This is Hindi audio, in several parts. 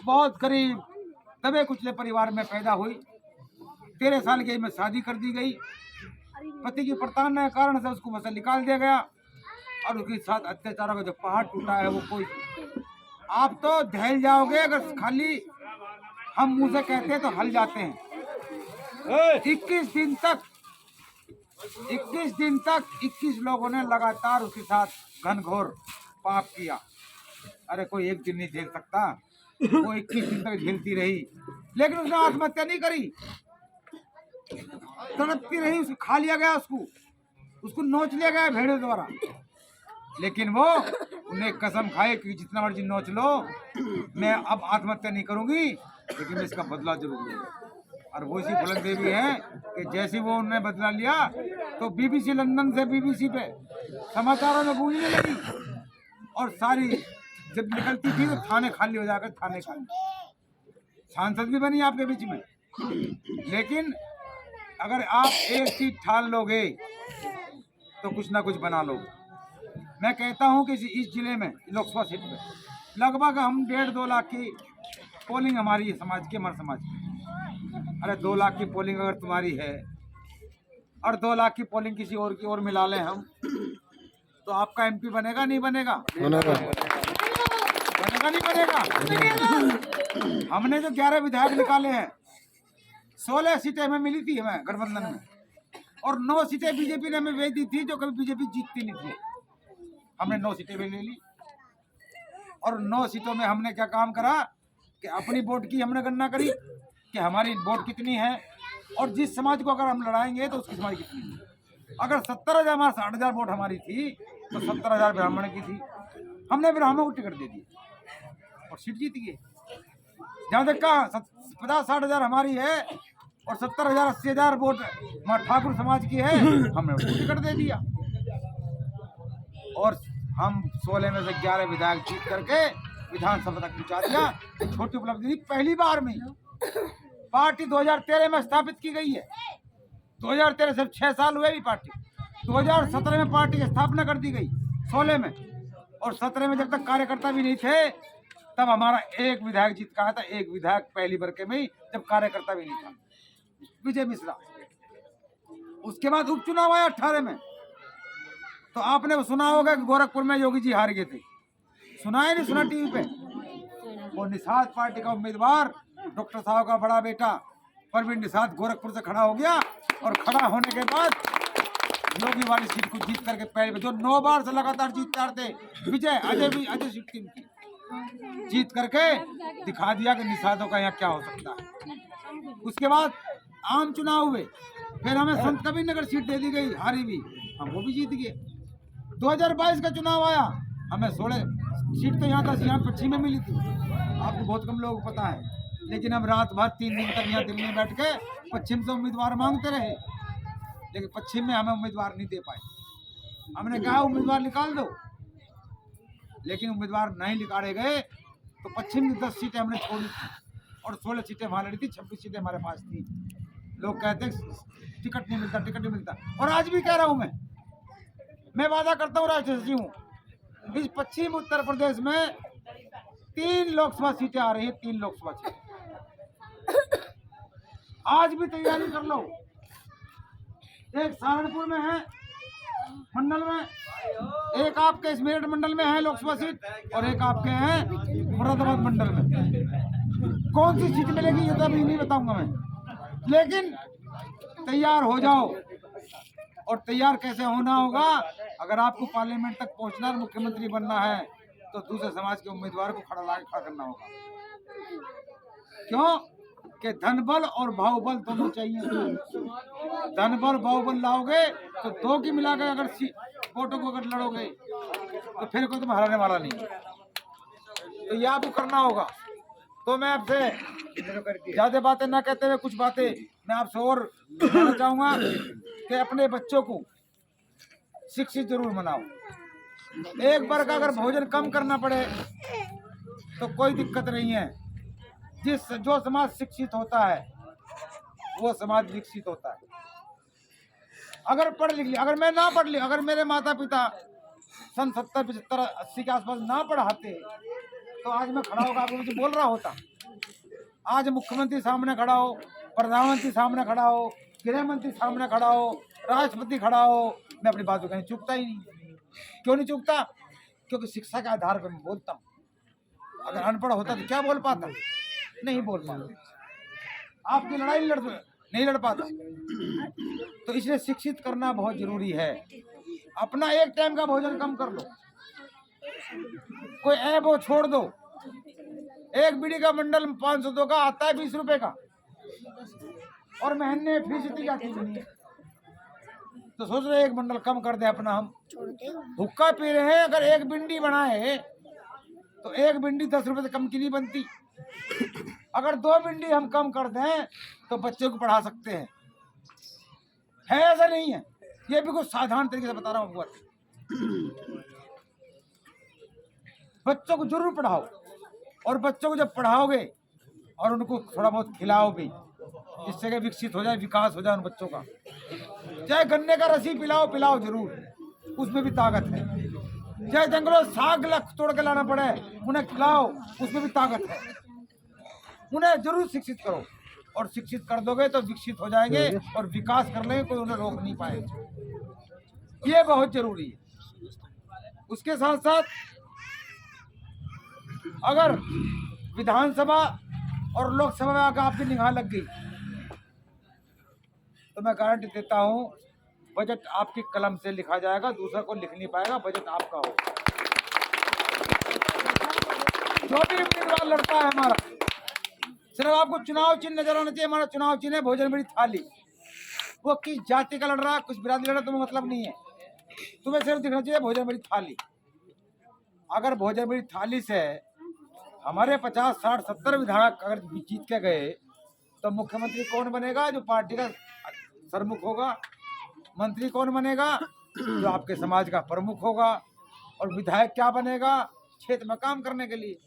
बहुत गरीब दबे कुचले परिवार में पैदा हुई। 13 साल की में शादी कर दी गई। पति की प्रताड़ना के कारण से उसको वैसे निकाल दिया गया और उसके साथ अत्याचारों का जो पहाड़ टूटा है वो कोई, आप तो दहल जाओगे अगर खाली हम मुंह से कहते हैं तो हल जाते हैं। 21 दिन तक 21 लोगों ने लगातार उसके साथ घनघोर पाप किया। अरे कोई एक दिन नहीं झेल सकता, वो 21 दिन तक झेलती रही, लेकिन उसने आत्महत्या नहीं करी, तड़पती रही। उसको खा लिया गया, उसको नोच लिया गया भेड़ों द्वारा, लेकिन वो उन्हें कसम खाए कि जितना मर्जी नोच लो, मैं अब आत्महत्या नहीं करूंगी, लेकिन मैं इसका बदला जरूर लूंगी। और वो इसी फलन देवी है कि जैसे वो उन्होंने बदला लिया तो BBC लंदन से BBC पे समाचारों में गूंजने लगी और सारी जब निकलती थी तो थाने खाली हो जाकर थाने खाली। सांसद भी बनी आपके बीच में, लेकिन अगर आप एक सीट ठान लोगे तो कुछ ना कुछ बना लोगे। मैं कहता हूं कि इस जिले में लोकसभा सीट में लगभग हम 1.5-2 लाख की पोलिंग हमारी समाज की, हमारे समाज की। अरे 2 लाख की पोलिंग अगर तुम्हारी है और 2 लाख की पोलिंग किसी और की ओर मिला लें हम, तो आपका MP बनेगा नहीं बनेगा? बनेगा नहीं बनेगा? हमने जो 11 विधायक निकाले हैं, 16 सीटें हमें मिली थी हमें गठबंधन में, और 9 सीटें बीजेपी ने हमें भेज दी थी, जो कभी बीजेपी जीतती नहीं थी। हमने 9 सीटें भी ले ली और 9 सीटों में हमने क्या काम करा कि अपनी वोट की हमने गणना करी कि हमारी वोट कितनी है और जिस समाज को अगर हम लड़ाएंगे तो उसकी समाज कितनी है। अगर 70,000 60,000 वोट हमारी थी तो 70,000 ब्राह्मण की थी, हमने ब्राह्मणों को टिकट दे दी और सीट जीत गए। जहाँ तक का 50-60,000 हमारी है और 70,000-80,000 वोट ठाकुर समाज की है, हमने उसको टिकट दे दिया और हम 16 में से 11 विधायक जीत करके विधानसभा तक पहुंचा दिया। छोटी उपलब्धि थी, पहली बार में। पार्टी 2013 में स्थापित की गई है, 2013 से 6 साल हुए भी पार्टी। 2017 में पार्टी की स्थापना कर दी गई 16 में, और 17 में जब तक कार्यकर्ता भी नहीं थे तब हमारा एक विधायक जीत का था, एक विधायक पहली वर्ग में ही, जब कार्यकर्ता भी नहीं था, विजय मिश्रा। उसके बाद उपचुनाव आया 18 में, तो आपने सुना होगा कि गोरखपुर में योगी जी हार गए थे, सुना है नहीं सुना टीवी पे? वो निषाद पार्टी का उम्मीदवार डॉक्टर साहब का बड़ा बेटा परवीन निषाद गोरखपुर से खड़ा हो गया और खड़ा होने के बाद योगी वाली सीट को जीत करके पहले, जो 9 बार से लगातार जीतते थे, विजय अजय सीट की जीत करके दिखा दिया कि निषादों का यहाँ क्या हो सकता है। उसके बाद आम चुनाव हुए, फिर हमें संत कबीर नगर सीट दे दी गई, हारी भी, हम वो भी जीत गए। 2022 का चुनाव आया, हमें 16 सीट तो यहाँ था, यहाँ पश्चिम में मिली थी, आपको बहुत कम लोगों को पता है, लेकिन हम रात भर 3 दिन तक यहाँ दिल्ली में बैठ के पश्चिम से उम्मीदवार मांगते रहे, लेकिन पश्चिम में हमें उम्मीदवार नहीं दे पाए। हमने कहा उम्मीदवार निकाल दो, लेकिन उम्मीदवार नहीं निकाले गए, तो पश्चिम की 10 सीटें हमने छोड़ी थी और 16 सीटें हमारे लड़ी थी, 26 सीटें हमारे पास थी। लोग कहते टिकट नहीं मिलता, टिकट नहीं मिलता, और आज भी कह रहा हूँ मैं वादा करता हूँ, राजनीति हूँ, इस पश्चिम उत्तर प्रदेश में 3 लोकसभा सीटें आ रही है, 3 लोकसभा सीटें। आज भी तैयारी कर लो। एक सहारनपुर में है मंडल में, एक आपके इस मेरठ मंडल में है लोकसभा सीट, और एक आपके है मुरादाबाद मंडल में। कौन सी सीट मिलेगी ये तो अभी नहीं बताऊंगा मैं, लेकिन तैयार हो जाओ। और तैयार कैसे होना होगा? अगर आपको पार्लियामेंट तक पहुंचना और मुख्यमंत्री बनना है तो दूसरे समाज के उम्मीदवार को खड़ा करना होगा। क्यों? कि धन बल और बाहुबल दोनों चाहिए। धन बल बाहुबल लाओगे तो 2 की मिलाकर अगर वोटों को अगर लड़ोगे तो फिर कोई तुम हराने वाला नहीं, तो ये आपको करना होगा। तो मैं आपसे ज्यादा बातें ना कहते हुए कुछ बातें मैं आपसे और कहना चाहूंगा कि अपने बच्चों को शिक्षित जरूर बनाओ। एक बार का अगर भोजन कम करना पड़े तो कोई दिक्कत नहीं है। जो समाज शिक्षित होता है वो समाज विकसित होता है। अगर पढ़ लिख लिया, अगर मैं ना पढ़ लिया, अगर मेरे माता पिता सन 70, 75, 80 के आसपास ना पढ़ाते तो आज मैं खड़ा होकर आपको मुझे बोल रहा होता। आज मुख्यमंत्री सामने खड़ा हो, प्रधानमंत्री सामने खड़ा हो, गृह मंत्री सामने खड़ा हो, राष्ट्रपति खड़ा हो, मैं अपनी बात को कहीं चूकता ही नहीं। क्यों नहीं चूकता? क्योंकि शिक्षा के आधार पर मैं बोलता हूँ। अगर अनपढ़ होता तो क्या बोल पाता? नहीं बोल पाता, आपकी लड़ाई नहीं लड़ पाता। तो इसलिए शिक्षित करना बहुत जरूरी है। अपना एक टाइम का भोजन कम कर लो, कोई ऐप वो छोड़ दो। एक बीड़ी का बंडल 500 का आता है 20 रुपए का, और महीने फीस इतनी जाती नहीं। तो सोच रहे एक बंडल कम कर दे अपना। हम हुक्का पी रहे हैं, अगर एक बिंडी बनाए तो एक बिंडी 10 रुपए से कम की नहीं बनती। अगर 2 बिंडी हम कम कर दें तो बच्चे को पढ़ा सकते हैं। है ऐसा नहीं है? ये भी कुछ साधारण तरीके से बता रहा हूँ। बच्चों को जरूर पढ़ाओ, और बच्चों को जब पढ़ाओगे और उनको थोड़ा बहुत खिलाओ भी, जिससे कि विकसित हो जाए, विकास हो जाए उन बच्चों का। चाहे गन्ने का रसी पिलाओ जरूर, उसमें भी ताकत है। चाहे जंगलों साग तोड़ के लाना पड़े, उन्हें खिलाओ, उसमें भी ताकत है। उन्हें जरूर शिक्षित करो, और शिक्षित कर दोगे तो विकसित हो जाएंगे और विकास कर लेंगे, कोई उन्हें रोक नहीं पाएगा। ये बहुत जरूरी है। उसके साथ साथ अगर विधानसभा और लोकसभा में आकर आपकी निगाह लग गई तो मैं गारंटी देता हूं बजट आपकी कलम से लिखा जाएगा, दूसरा को लिख नहीं पाएगा। बजट आपका हो। जो भी उम्मीदवार लड़ता है हमारा, सिर्फ आपको चुनाव चिन्ह नजर आना चाहिए। हमारा चुनाव चिन्ह है भोजन मेरी थाली। वो किस जाति का लड़ रहा, कुछ बिरादरी लड़ रहा, तुम्हें मतलब नहीं है। तुम्हें सिर्फ दिखना चाहिए भोजन मेरी थाली। अगर भोजन मेरी थाली से हमारे 50, 60, 70 विधायक अगर जीत के गए तो मुख्यमंत्री कौन बनेगा? जो पार्टी का सरमुख होगा। मंत्री कौन बनेगा? जो आपके समाज का प्रमुख होगा। और विधायक क्या बनेगा? क्षेत्र में काम करने के लिए।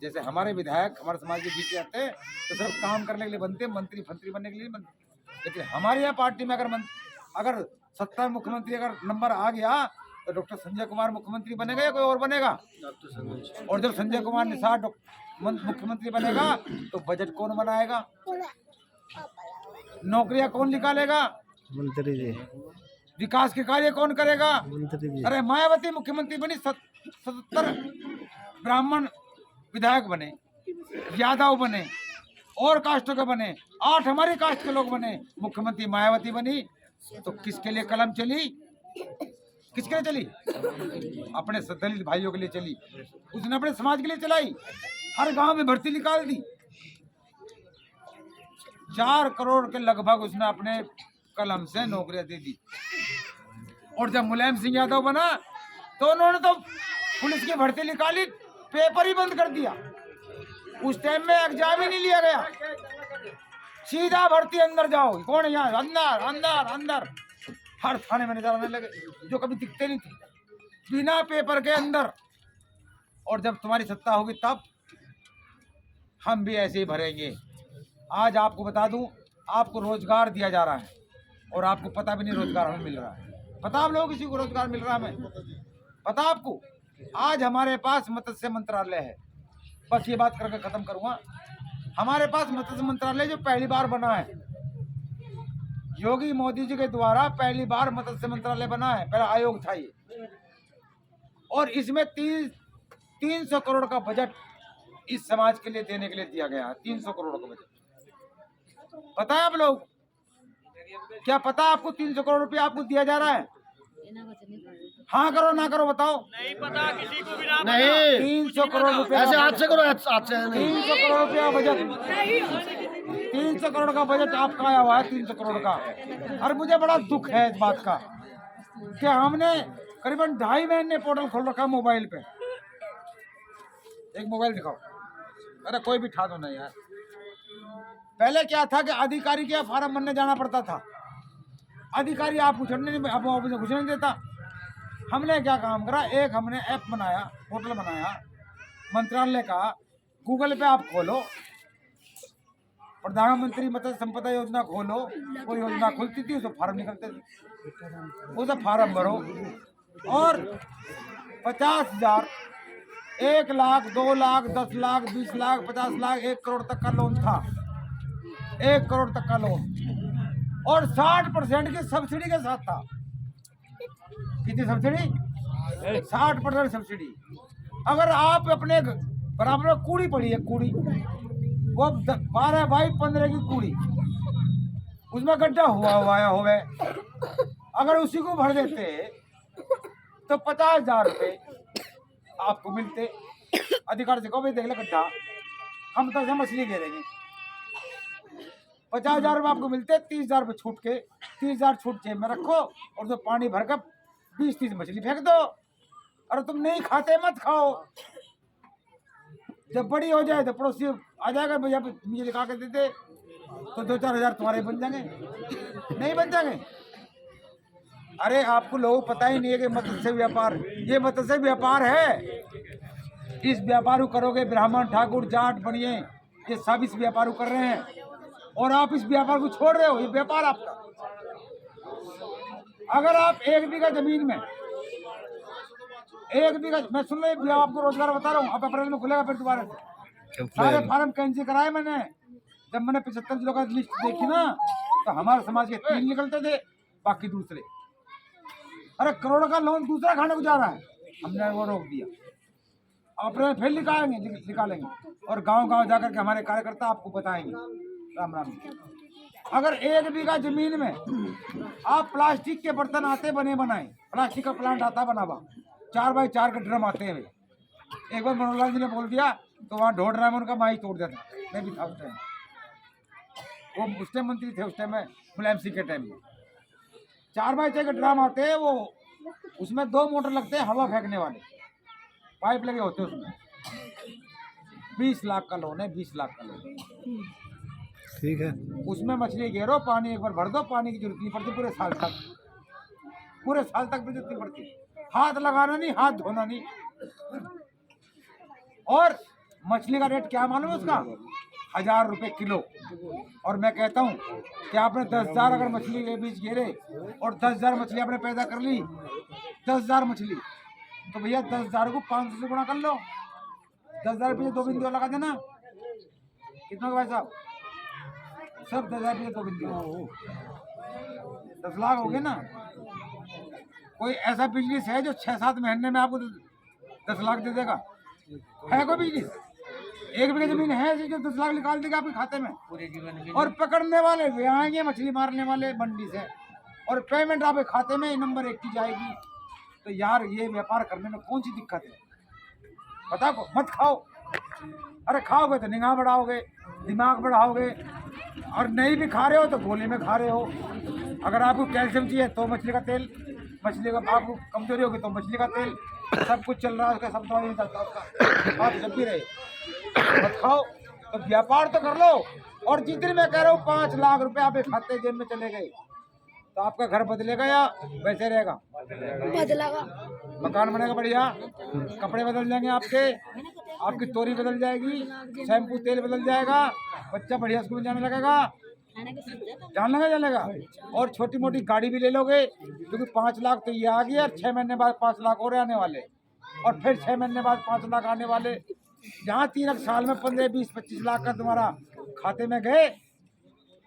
जैसे हमारे विधायक हमारे समाज के जीते जाते हैं तो सिर्फ काम करने के लिए बनते, मंत्री फंत्री बनने के लिए बनते। लेकिन हमारे यहाँ पार्टी में अगर सत्ता मुख्यमंत्री अगर नंबर आ गया तो डॉक्टर संजय कुमार मुख्यमंत्री बनेगा या कोई और बनेगा? और जब संजय कुमार निषाद मुख्यमंत्री बनेगा तो बजट कौन बनाएगा? नौकरियां कौन निकालेगा? मंत्री जी। विकास के कार्य कौन करेगा? मंत्री जी। अरे मायावती मुख्यमंत्री बनी, 77 ब्राह्मण विधायक बने, यादव बने, और कास्टों के बने, 8 हमारी कास्ट के लोग बने, मुख्यमंत्री मायावती बनी। तो किसके लिए कलम चली? किसके लिए चली? अपने दलित भाइयों के लिए चली। उसने अपने समाज के लिए चलाई। हर गांव में भर्ती निकाल दी। 4 करोड़ के लगभग उसने अपने कलम से नौकरियां दे दी। और जब मुलायम सिंह यादव बना तो उन्होंने तो पुलिस की भर्ती निकाली, पेपर ही बंद कर दिया। उस टाइम में एग्जाम ही नहीं लिया गया, सीधा भर्ती अंदर जाओ। कौन है यहाँ? अंदर अंदर अंदर। हर थाने में नजर आने लगे जो कभी दिखते नहीं थे, बिना पेपर के अंदर। और जब तुम्हारी सत्ता होगी तब हम भी ऐसे ही भरेंगे। आज आपको बता दूं, आपको रोजगार दिया जा रहा है और आपको पता भी नहीं रोजगार हमें मिल रहा है। पता आप लोगों किसी को रोजगार मिल रहा है हमें? पता आपको? आज हमारे पास मत्स्य मंत्रालय है। बस ये बात करके खत्म करूंगा। हमारे पास मत्स्य मंत्रालय जो पहली बार बना है, योगी मोदी जी के द्वारा पहली बार मत्स्य मंत्रालय बना है। पहला आयोग था ये, और इसमें 300 करोड़ का बजट इस समाज के लिए देने के लिए दिया गया है। 300 करोड़ का बजट। पता है आप लोग? क्या पता आपको 300 करोड़ रुपया आपको दिया जा रहा है? हाँ करो ना करो बताओ। नहीं पता किसी को भी ना। नहीं, 300 करोड़ रुपया। ऐसे हाथ से करो, हाथ से नहीं। 300 करोड़ रुपया बजट, 300 करोड़ का बजट आपका आया हुआ है। 300 करोड़ का। और मुझे बड़ा दुख है इस बात का कि हमने करीबन 2.5 महीने पोर्टल खोल रखा मोबाइल पे। एक मोबाइल दिखाओ। अरे कोई भी ठा दो ना यार। पहले क्या था कि अधिकारी के फार्म भरने जाना पड़ता था। अधिकारी आपको घुसने नहीं देता। हमने क्या काम करा, एक हमने ऐप बनाया, पोर्टल बनाया मंत्रालय का। गूगल पे आप खोलो, प्रधानमंत्री मत्स्य संपदा योजना खोलो, वो योजना खुलती थी, उसमें फार्म निकलते थे, उसे फार्म भरो और 50,000 1 लाख, 2 लाख, 10 लाख, 20 लाख, 50 लाख, 1 करोड़ तक का लोन था। 1 करोड़ तक का लोन और 60% की सब्सिडी के साथ था। कितनी सब्सिडी? 60% सब्सिडी। अगर आप अपने बराबर में कूड़ी पड़ी है, कूड़ी वो 12 बाई 15 की कूड़ी, उसमें गड्ढा हुआ होवे, अगर उसी को भर देते तो 50,000 रुपये आपको मिलते। अधिकार से कहो भाई देख ले गड्ढा, हम तो से मछली दे देंगे। 50,000 रुपये आपको मिलते, 30,000 रुपये छूट के, 30,000 छूट जेब में रखो और तो पानी भर कर 20-30 मछली फेंक दो। अरे तुम नहीं खाते मत खाओ, जब बड़ी हो जाए तो पड़ोसी आ जाएगा, भैया मुझे लिखा के देते, तो 2-4 हजार तुम्हारे बन जाएंगे, नहीं बन जाएंगे। अरे आपको लोगों को पता ही नहीं है कि मत्स्य व्यापार, ये मत्स्य व्यापार है। इस व्यापार को करोगे, ब्राह्मण, ठाकुर, जाट, बनिए, ये सब इस व्यापार को कर रहे हैं और आप इस व्यापार को छोड़ रहे हो। ये व्यापार आपका, अगर आप 1 बीघा जमीन में 1 बीघा, मैं सुन रही आपको रोजगार बता रहा हूँ, अब अप्रैल में खुलेगा फिर दोबारा से। सारे फार्म कैंसिल कराए मैंने। जब मैंने 75 जिलों का लिस्ट देखी ना, तो हमारे समाज के 3 निकलते थे, बाकी दूसरे। अरे करोड़ का लोन दूसरा खाने को जा रहा है, हमने वो रोक दिया। अप्रैल फिर निकालेंगे और गांव-गांव जाकर के हमारे कार्यकर्ता आपको बताएंगे। राम राम। अगर 1 बीघा जमीन में आप प्लास्टिक के बर्तन आते बने बनाए, प्लास्टिक का प्लांट आता बना हुआ, 4x4 के ड्रम आते हैं। एक बार मनोहर जी ने बोल दिया तो वहाँ ढोड़ रहा है, उनका माई तोड़ देता। मैं भी था उस टाइम, वो उस टाइम मंत्री थे, उस टाइम में मुलायम सिंह के टाइम में। 4x4 के ड्रम आते हैं, वो उसमें 2 मोटर लगते हैं हवा फेंकने वाले, पाइप लगे होते हैं उसमें। 20 लाख का लोन है, 20 लाख का लोन। ठीक है, उसमें मछली घेरो, पानी एक बार भर दो, पानी की जरूरत नहीं पड़ती पूरे साल तक, पूरे साल तक भी जरूरत नहीं पड़ती। हाथ लगाना नहीं, हाथ धोना नहीं। और मछली का रेट क्या मालूम है उसका? 1,000 रुपये किलो। और मैं कहता हूँ कि आपने 10,000 अगर मछली के बीच घेरे और 10,000 मछली आपने पैदा कर ली, 10,000 मछली, तो भैया 10,000 को 500 से गुणा कर लो। 10,000 रुपये 2 बिंदु लगा देना, कितना भाई साहब? सब 10,000 रुपये 2 बिंदु, 10 लाख हो गए ना। कोई ऐसा बिजनेस है जो 6-7 महीने में आपको 10 लाख दे देगा? है कोई बिजनेस? 1 बीघा जमीन है जो 10 लाख निकाल देगा आपके खाते में? पूरे जीवन में। और पकड़ने वाले वे आएंगे, मछली मारने वाले मंडी से, और पेमेंट आपके खाते में नंबर 1 की जाएगी। तो यार ये व्यापार करने में कौन सी दिक्कत है? बताओ, मत खाओ। अरे खाओगे तो निगाह बढ़ाओगे, दिमाग बढ़ाओगे, और नहीं भी खा रहे हो तो गोली में खा रहे हो। अगर आपको कैल्शियम चाहिए तो मछली का तेल, मछली का, आपको कमजोरी होगी तो मछली का तेल, सब कुछ चल रहा है उसका, सब दवाई नहीं चलता उसका। आप जब भी रहे मत खाओ, तो व्यापार तो कर लो। और जितने मैं कह रहा हूँ 5 लाख रुपए आपके खाते जेब में चले गए, तो आपका घर बदलेगा या वैसे रहेगा? बदलेगा। मकान बनेगा बढ़िया, कपड़े बदल जाएंगे आपके, आपकी तोरी बदल जाएगी, शैम्पू तेल बदल जाएगा, बच्चा बढ़िया स्कूल जाने लगेगा, जाने लगा। और छोटी मोटी गाड़ी भी ले लोगे, क्योंकि 5 लाख तो ये आ गया, 6 महीने बाद 5 लाख और आने वाले, और फिर 6 महीने बाद 5 लाख आने वाले। जहाँ 3 साल में 15, 20, 25 लाख का तुम्हारा खाते में गए,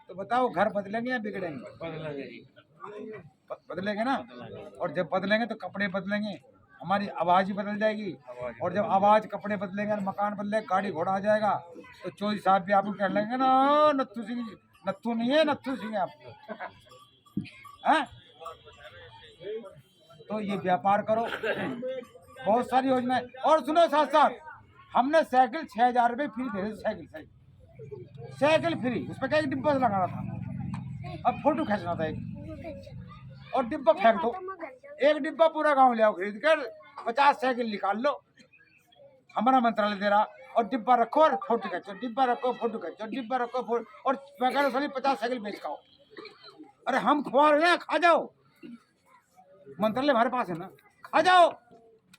तो बताओ घर बदलेंगे या बिगड़ेंगे? बदलेंगे ना। और जब बदलेंगे तो कपड़े बदलेंगे, हमारी आवाज़ ही बदल जाएगी। और जब आवाज़, कपड़े बदलेंगे, मकान बदलेगा, गाड़ी घोड़ा आ जाएगा, तो चौधरी साहब भी आपको कह लेंगे ना, नत्थू सिंह, नत्थू नहीं है, नत्थू सिंह है आप, हैं? तो ये व्यापार करो, बहुत सारी योजनाएं। और सुनो, साथ साथ हमने साइकिल 6,000 रुपये फ्री दे रहे, साइकिल फ्री, उस पर क्या एक डिब्बा लगाना था, अब फोटो खींचना था एक, और डिब्बा फेंक दो। एक डिब्बा पूरा गांव ले आओ खरीद कर, 50 साइकिल निकाल लो, हमारा मंत्रालय दे रहा, और डिब्बा रखो और फोटो खींचो, डिब्बा रखो फोटो खींचो, डिब्बा रखो फोटो, और पैकेट सारी 50 साइकिल बेच खाओ। अरे हम खुआ रहे हैं, खा जाओ, मंत्रालय हमारे पास है ना, खा जाओ।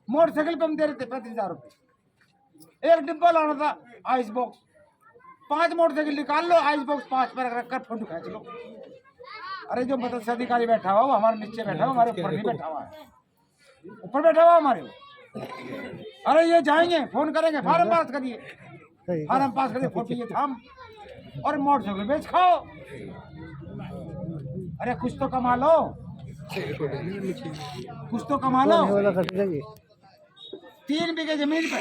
मोटरसाइकिल पे हम दे रहे थे 35,000 रुपये। एक डिब्बा लाना था आइस बॉक्स, 5 मोटरसाइकिल निकाल लो, आइस बॉक्स 5 पर रख कर फोटो खींच लो। अरे जो मत्स्य अधिकारी बैठा हुआ, वो हमारे नीचे बैठा हुआ, हमारे ऊपर नहीं बैठा हुआ है, ऊपर बैठा हुआ हमारे, अरे ये जाएंगे, फोन करेंगे, फार्म पास करिए, सही है। फार्म पास करिए, फोटो ये थाम और मोटरसाइकिल बेच खाओ। अरे कुछ तो कमा लो, कुछ तो कमा लो। होने वाला खर्चा ये 3 बीघे जमीन पे